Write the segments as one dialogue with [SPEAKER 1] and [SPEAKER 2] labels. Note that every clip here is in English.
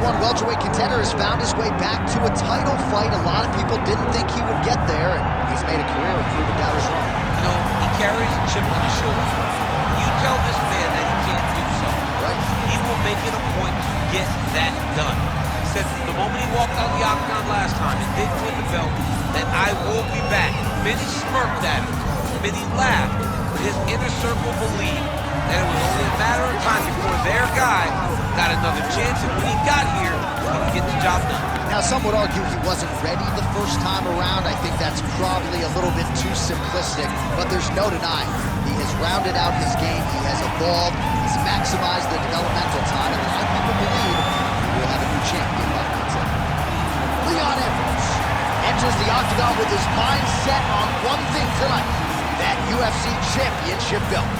[SPEAKER 1] #1 welterweight contender has found his way back to a title fight. A lot of people didn't think he would get there, and he's made a career of proving doubters wrong.
[SPEAKER 2] You know, he carries a chip on his shoulder. You tell this man that he can't do something.
[SPEAKER 1] Right.
[SPEAKER 2] He will make it a point to get that done. He said the moment he walked out the octagon last time and didn't win the belt, that I will be back. Many smirked at him. Many laughed. But his inner circle believed that it was only a matter of time before their guy got another chance, and when he got here, he would get the job done.
[SPEAKER 1] Now, some would argue he wasn't ready the first time around. I think that's probably a little bit too simplistic, but there's no denying. He has rounded out his game, he has evolved, he's maximized the developmental time, and a lot of people believe we will have a new champion by Defensa. Leon Edwards enters the octagon with his mind set on one thing tonight, that UFC championship belt.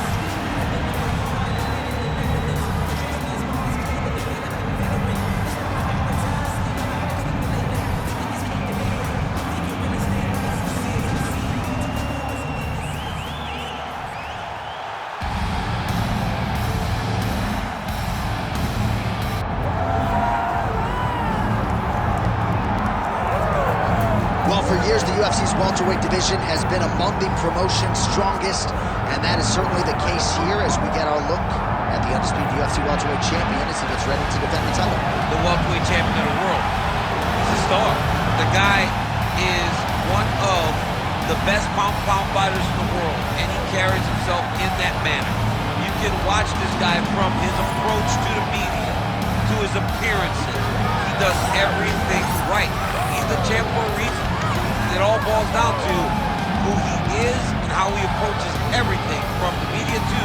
[SPEAKER 1] For years, the UFC's welterweight division has been among the promotion's strongest, and that is certainly the case here as we get our look at the undisputed UFC welterweight champion as he gets ready to defend the title.
[SPEAKER 2] The welterweight champion of the world. He's a star. The guy is one of the best pound-for-pound fighters in the world, and he carries himself in that manner. You can watch this guy from his approach to the media, to his appearances. He does everything right. He's the champ for a reason. It all boils down to who he is and how he approaches everything from the media to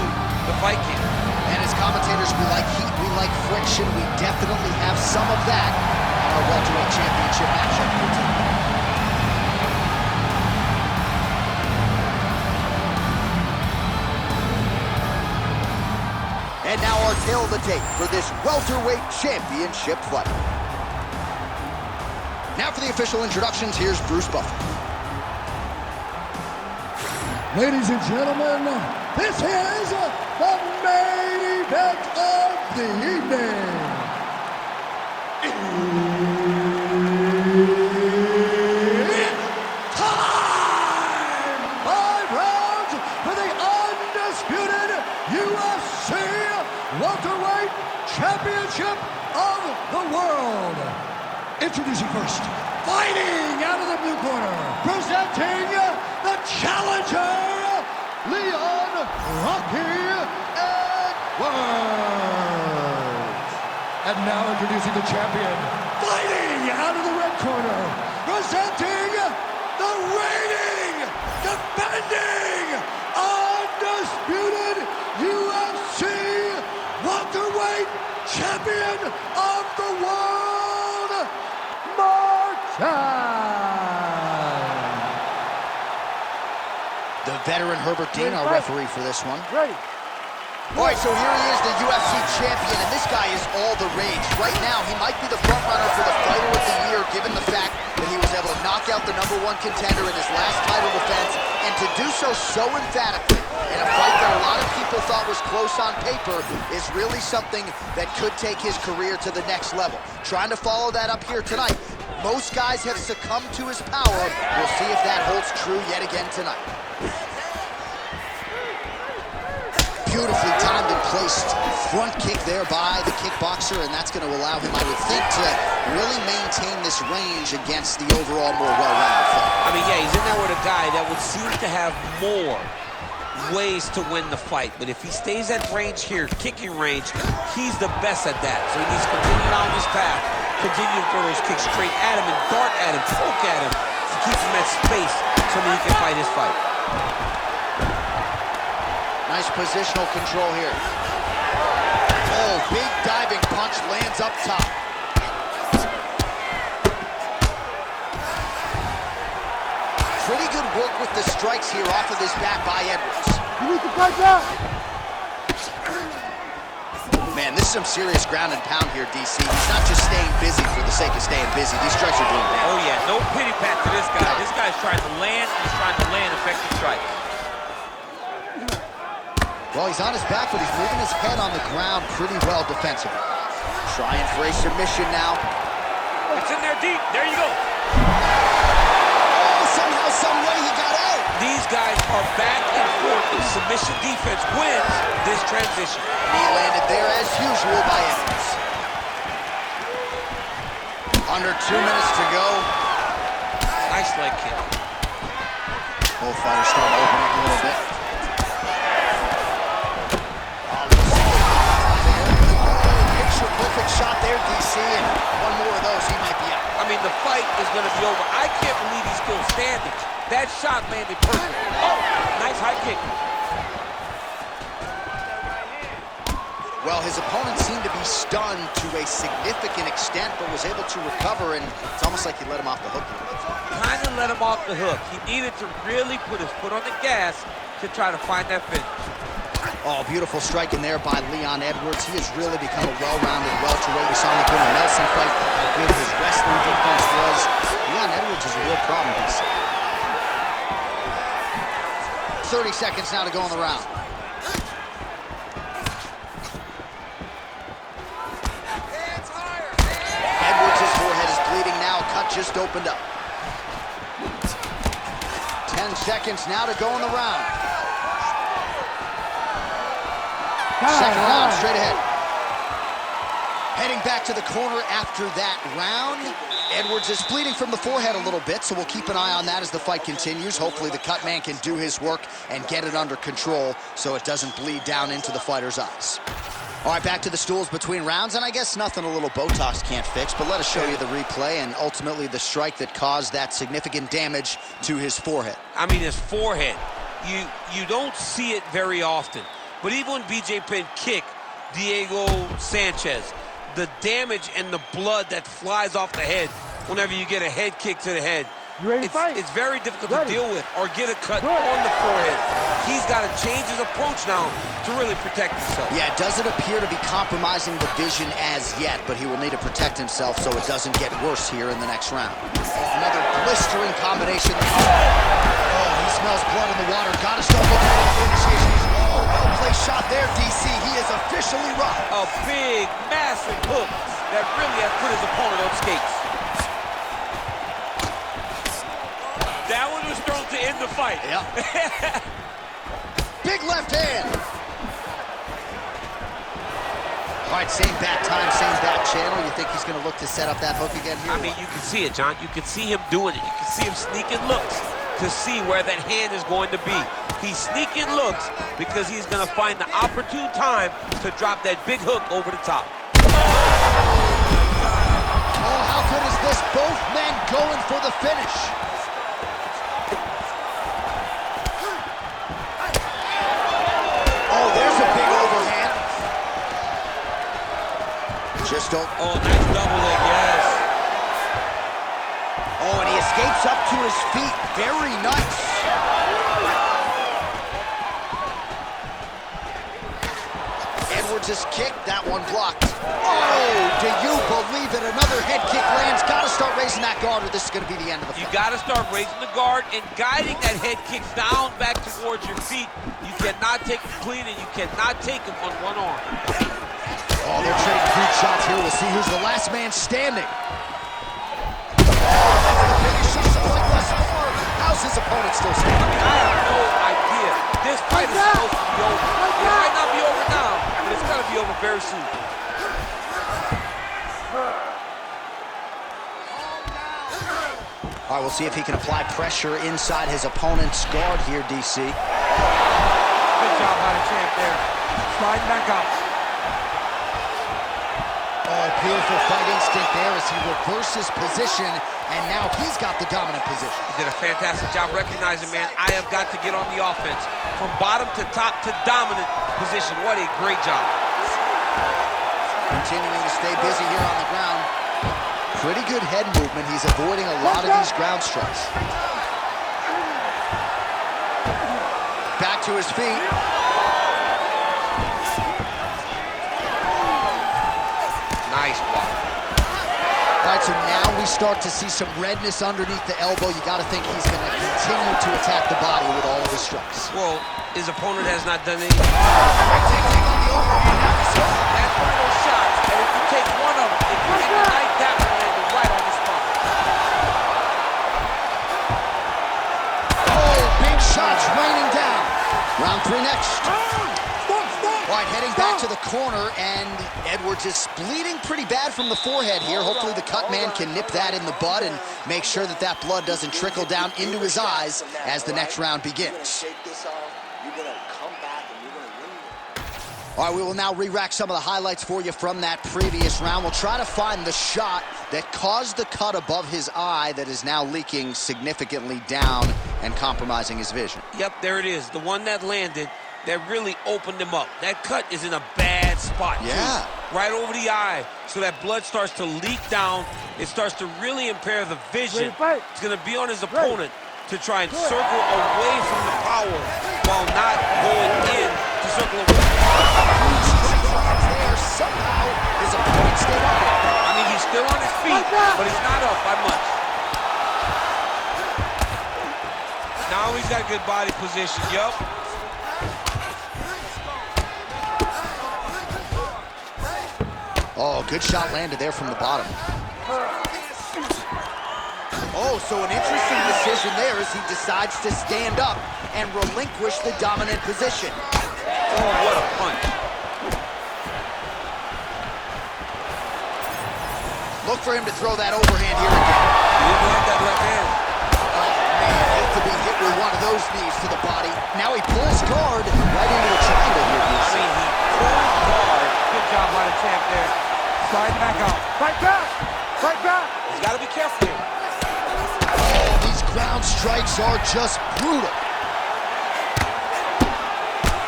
[SPEAKER 2] the fight camp.
[SPEAKER 1] And as commentators, we like heat, we like friction. We definitely have some of that on our welterweight championship matchup here tonight. And now our tail of the tape for this welterweight championship fight. Now for the official introductions, here's Bruce Buffer.
[SPEAKER 3] Ladies and gentlemen, this is the main event of the evening. It's time! 5 rounds for the undisputed UFC welterweight championship of the world. Introducing first, fighting out of the blue corner, presenting the challenger, Leon Rocky Edwards. And now introducing the champion, fighting out of the red corner, presenting the reigning, defending, undisputed UFC welterweight champion of the world,
[SPEAKER 1] The veteran Herbert Dean, our referee for this one.
[SPEAKER 3] Ready.
[SPEAKER 1] All right, so here he is, the UFC champion, and this guy is all the rage. Right now, he might be the front runner for the Fighter of the Year, given the fact that he was able to knock out the #1 contender in his last title defense, and to do so emphatically in a fight that a lot of people thought was close on paper is really something that could take his career to the next level. Trying to follow that up here tonight. Most guys have succumbed to his power. We'll see if that holds true yet again tonight. Beautifully timed and placed front kick there by the kickboxer, and that's going to allow him, I would think, to really maintain this range against the overall more well-rounded fight.
[SPEAKER 2] I mean, yeah, he's in there with a guy that would seem to have more ways to win the fight, but if he stays at range here, kicking range, he's the best at that. So he needs to continue down this path, continue to throw those kicks straight at him and dart at him, poke at him to keep him at space so that he can fight his fight.
[SPEAKER 1] Nice positional control here. Oh, big diving punch lands up top. Pretty good work with the strikes here off of this back by Edwards.
[SPEAKER 3] You need to fight that.
[SPEAKER 1] Man, this is some serious ground and pound here, DC. He's not just staying busy for the sake of staying busy. These strikes are doing damage.
[SPEAKER 2] Oh yeah, no pity pat to this guy. This guy's trying to land, and he's trying to land effective strikes.
[SPEAKER 1] Well, he's on his back, but he's moving his head on the ground pretty well defensively. Trying for a submission now.
[SPEAKER 2] It's in there deep. There you go.
[SPEAKER 1] Oh, somehow, some way he got out.
[SPEAKER 2] These guys are back and forth. The submission defense wins this transition.
[SPEAKER 1] Knee landed there as usual by Evans. Under 2 minutes to go.
[SPEAKER 2] Nice leg kick.
[SPEAKER 1] Both fighters starting to open up a little bit. Picture perfect shot there, DC, and one more of those, he might be out.
[SPEAKER 2] I mean, the fight is going to be over. I can't believe he's still standing. That shot landed perfect. Oh, nice high kick.
[SPEAKER 1] Well, his opponent seemed to be stunned to a significant extent, but was able to recover, and it's almost like he let him off the hook.
[SPEAKER 2] Kind of let him off the hook. He needed to really put his foot on the gas to try to find that finish.
[SPEAKER 1] Oh, beautiful strike in there by Leon Edwards. He has really become a well-rounded welterweight. We saw him in the Nelson fight, how good his wrestling defense was. Leon Edwards is a real problem, DC. 30 seconds now to go in the round. Edwards' forehead is bleeding now. Cut just opened up. 10 seconds now to go in the round. Second round, straight ahead. Heading back to the corner after that round. Edwards is bleeding from the forehead a little bit, so we'll keep an eye on that as the fight continues. Hopefully the cut man can do his work and get it under control so it doesn't bleed down into the fighter's eyes. All right, back to the stools between rounds, and I guess nothing a little Botox can't fix, but let us show you the replay and ultimately the strike that caused that significant damage to his forehead.
[SPEAKER 2] I mean, his forehead. You don't see it very often. But even when BJ Penn kicked Diego Sanchez, the damage and the blood that flies off the head whenever you get a head kick to the head, it's very difficult to deal with or get a cut on the forehead. He's got to change his approach now to really protect himself.
[SPEAKER 1] Yeah, it doesn't appear to be compromising the vision as yet, but he will need to protect himself so it doesn't get worse here in the next round. Another blistering combination. Oh, he smells blood in the water. Got to start looking at the initiations. Well-placed shot there, DC. He is officially rocked.
[SPEAKER 2] A big, massive hook that really has put his opponent on skates. That one was thrown to end the fight.
[SPEAKER 1] Yeah. Big left hand. All right, same bat time, same bat channel. You think he's going to look to set up that hook again here?
[SPEAKER 2] I mean, you can see it, John. You can see him doing it. You can see him sneaking looks to see where that hand is going to be. He's sneaking looks because he's going to find the opportune time to drop that big hook over the top.
[SPEAKER 1] Oh, how good is this? Both men going for the finish. Oh, there's a big overhand. Just don't.
[SPEAKER 2] Oh, nice double leg, yes.
[SPEAKER 1] Oh, and he escapes up to his feet. Very nice. Edwards' kick, that one blocked. Oh, do you believe it? Another head kick lands. Got to start raising that guard or this is going to be the end of the fight.
[SPEAKER 2] You got to start raising the guard and guiding that head kick down back towards your feet. You cannot take him clean and you cannot take him on one arm.
[SPEAKER 1] Oh, they're trading feet shots here. We'll see who's the last man standing. How's his opponent still standing?
[SPEAKER 2] I have no idea. This fight is supposed to be over. It might not be over now, but it's going to be over very soon.
[SPEAKER 1] All right, we'll see if he can apply pressure inside his opponent's guard here, DC.
[SPEAKER 2] Good job by the champ there. Sliding back out.
[SPEAKER 1] Oh, beautiful fight instinct there as he reverses position, and now he's got the dominant position.
[SPEAKER 2] He did a fantastic job recognizing, man, I have got to get on the offense. From bottom to top to dominant position. What a great job.
[SPEAKER 1] Continuing to stay busy here on the ground. Pretty good head movement. He's avoiding a lot of these ground strikes. Back to his feet.
[SPEAKER 2] Nice block.
[SPEAKER 1] All right, so now we start to see some redness underneath the elbow. You got to think he's going to continue to attack the body with all of his strikes.
[SPEAKER 2] Well, his opponent has not done anything. That's one of those shots And if you take one of them, if you hit the night, that one landed right on the spot.
[SPEAKER 1] Oh, big shots raining down. Round 3 next. All right, heading back to the corner, and Edwards is bleeding pretty bad from the forehead here. Hopefully the cut man can nip that in the bud and make sure that that blood doesn't trickle down into his eyes as the next round begins. All right, we will now re-rack some of the highlights for you from that previous round. We'll try to find the shot that caused the cut above his eye that is now leaking significantly down and compromising his vision.
[SPEAKER 2] Yep, there it is. The one that landed that really opened him up. That cut is in a bad spot,
[SPEAKER 1] yeah,
[SPEAKER 2] too. Right over the eye, so that blood starts to leak down. It starts to really impair the vision. It's going to be on his opponent to try and circle away from the power while not going in to circle away.
[SPEAKER 1] There, somehow his opponent stayed up.
[SPEAKER 2] I mean, he's still on his feet, but he's not up by much. Now he's got good body position, yup.
[SPEAKER 1] Oh, good shot landed there from the bottom. Oh, so an interesting decision there as he decides to stand up and relinquish the dominant position.
[SPEAKER 2] Oh, what a punch.
[SPEAKER 1] Look for him to throw that overhand here again.
[SPEAKER 2] He didn't like that left hand.
[SPEAKER 1] Oh, man, hate to be hit with one of those knees to the body. Now he pulls guard right into a triangle here.
[SPEAKER 2] I mean, he pulled guard.
[SPEAKER 4] Good job by the champ there. Slide back out. Fight back! Fight back!
[SPEAKER 2] He's got to be careful here.
[SPEAKER 1] Oh, these ground strikes are just brutal.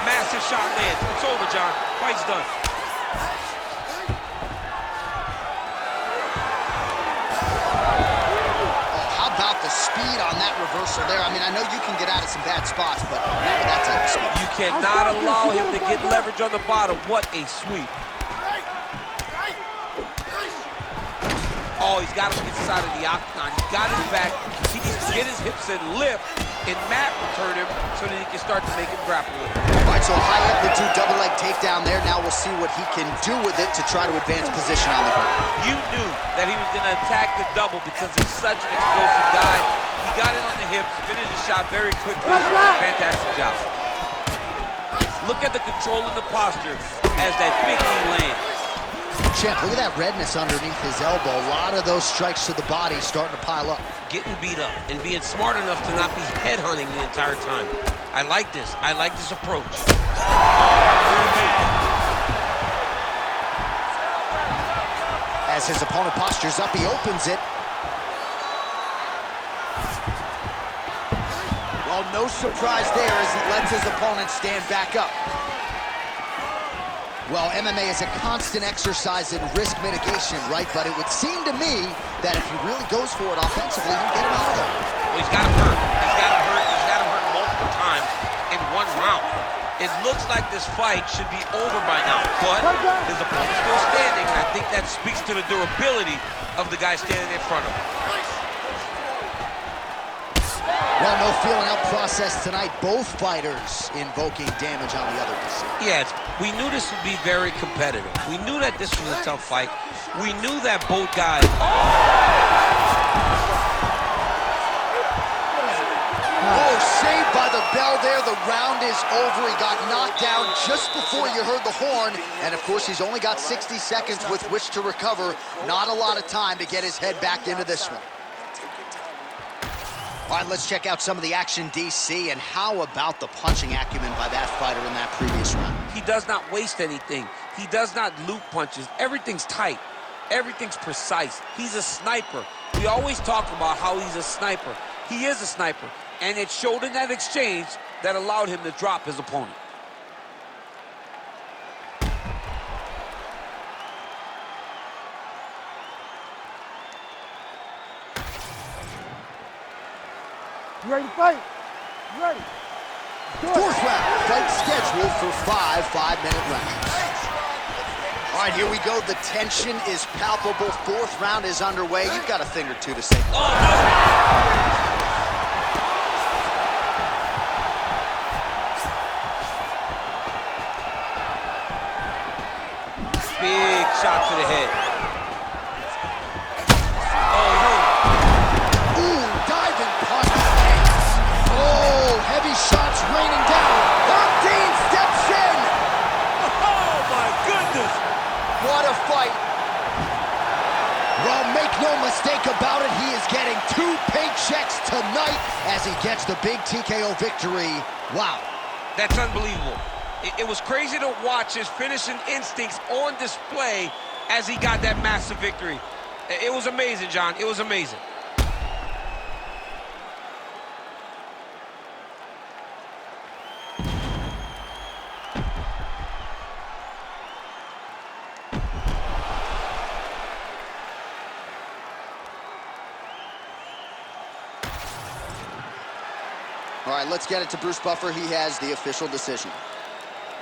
[SPEAKER 2] Massive shot lands. It's over, John. Fight's done.
[SPEAKER 1] Oh, how about the speed on that reversal there? I mean, I know you can get out of some bad spots, but not with that type of speed.
[SPEAKER 2] You cannot allow him to get leverage on the bottom. What a sweep. Oh, he's got him inside of the octagon. He's got his back. He needs to get his hips and lift, and Matt will turn him so that he can start to make him grapple with him.
[SPEAKER 1] All right, so high amplitude double leg takedown there. Now we'll see what he can do with it to try to advance position on the ground.
[SPEAKER 2] You knew that he was going to attack the double because he's such an explosive guy. He got it on the hips, finished the shot very quickly. Fantastic job. Look at the control and the posture as that big knee lands.
[SPEAKER 1] Champ, look at that redness underneath his elbow. A lot of those strikes to the body starting to pile up.
[SPEAKER 2] Getting beat up and being smart enough to not be headhunting the entire time. I like this. I like this approach.
[SPEAKER 1] As his opponent postures up, he opens it. Well, no surprise there as he lets his opponent stand back up. Well, MMA is a constant exercise in risk mitigation, right? But it would seem to me that if he really goes for it offensively, he can get him out of there.
[SPEAKER 2] Well, he's got him hurt. He's got him hurt. He's got him hurt multiple times in one round. It looks like this fight should be over by now, but his opponent's still standing, and I think that speaks to the durability of the guy standing in front of him.
[SPEAKER 1] Well, no feeling out process tonight. Both fighters invoking damage on the other.
[SPEAKER 2] Yes, we knew this would be very competitive. We knew that this was a tough fight. We knew that both guys...
[SPEAKER 1] Oh, saved by the bell there. The round is over. He got knocked down just before you heard the horn. And, of course, he's only got 60 seconds with which to recover. Not a lot of time to get his head back into this one. All right, let's check out some of the action, DC, and how about the punching acumen by that fighter in that previous round?
[SPEAKER 2] He does not waste anything. He does not loop punches. Everything's tight. Everything's precise. He's a sniper. We always talk about how he's a sniper. He is a sniper, and it showed in that exchange that allowed him to drop his opponent.
[SPEAKER 4] You ready to fight? You ready?
[SPEAKER 1] Fourth round, fight scheduled for 5 5-minute rounds. All right, here we go. The tension is palpable. Fourth round is underway. You've got a thing or two to say.
[SPEAKER 2] Big shot to the head. Oh, no.
[SPEAKER 1] Ooh, diving punch. Oh, heavy shots raining down. Dean steps in.
[SPEAKER 2] Oh, my goodness.
[SPEAKER 1] What a fight. Well, make no mistake about it, he is getting 2 paychecks tonight as he gets the big TKO victory. Wow.
[SPEAKER 2] That's unbelievable. It was crazy to watch his finishing instincts on display as he got that massive victory. It was amazing, John. It was amazing.
[SPEAKER 1] All right, let's get it to Bruce Buffer. He has the official decision.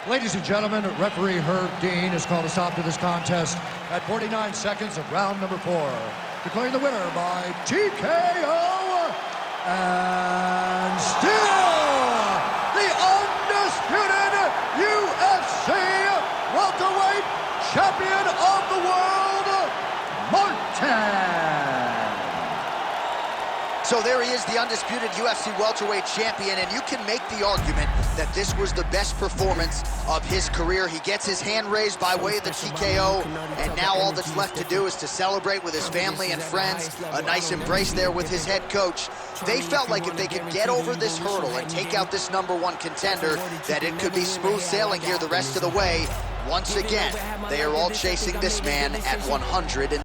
[SPEAKER 3] Ladies and gentlemen, referee Herb Dean has called a stop to this contest at 49 seconds of round number 4. Declaring the winner by TKO and still the undisputed UFC welterweight champion of the world, Martin.
[SPEAKER 1] So there he is, the undisputed UFC welterweight champion, and you can make the argument that this was the best performance of his career. He gets his hand raised by way of the TKO, and now all that's left to do is to celebrate with his family and friends. A nice embrace there with his head coach. They felt like if they could get over this hurdle and take out this #1 contender, that it could be smooth sailing here the rest of the way. Once again, they are all chasing this man at 100.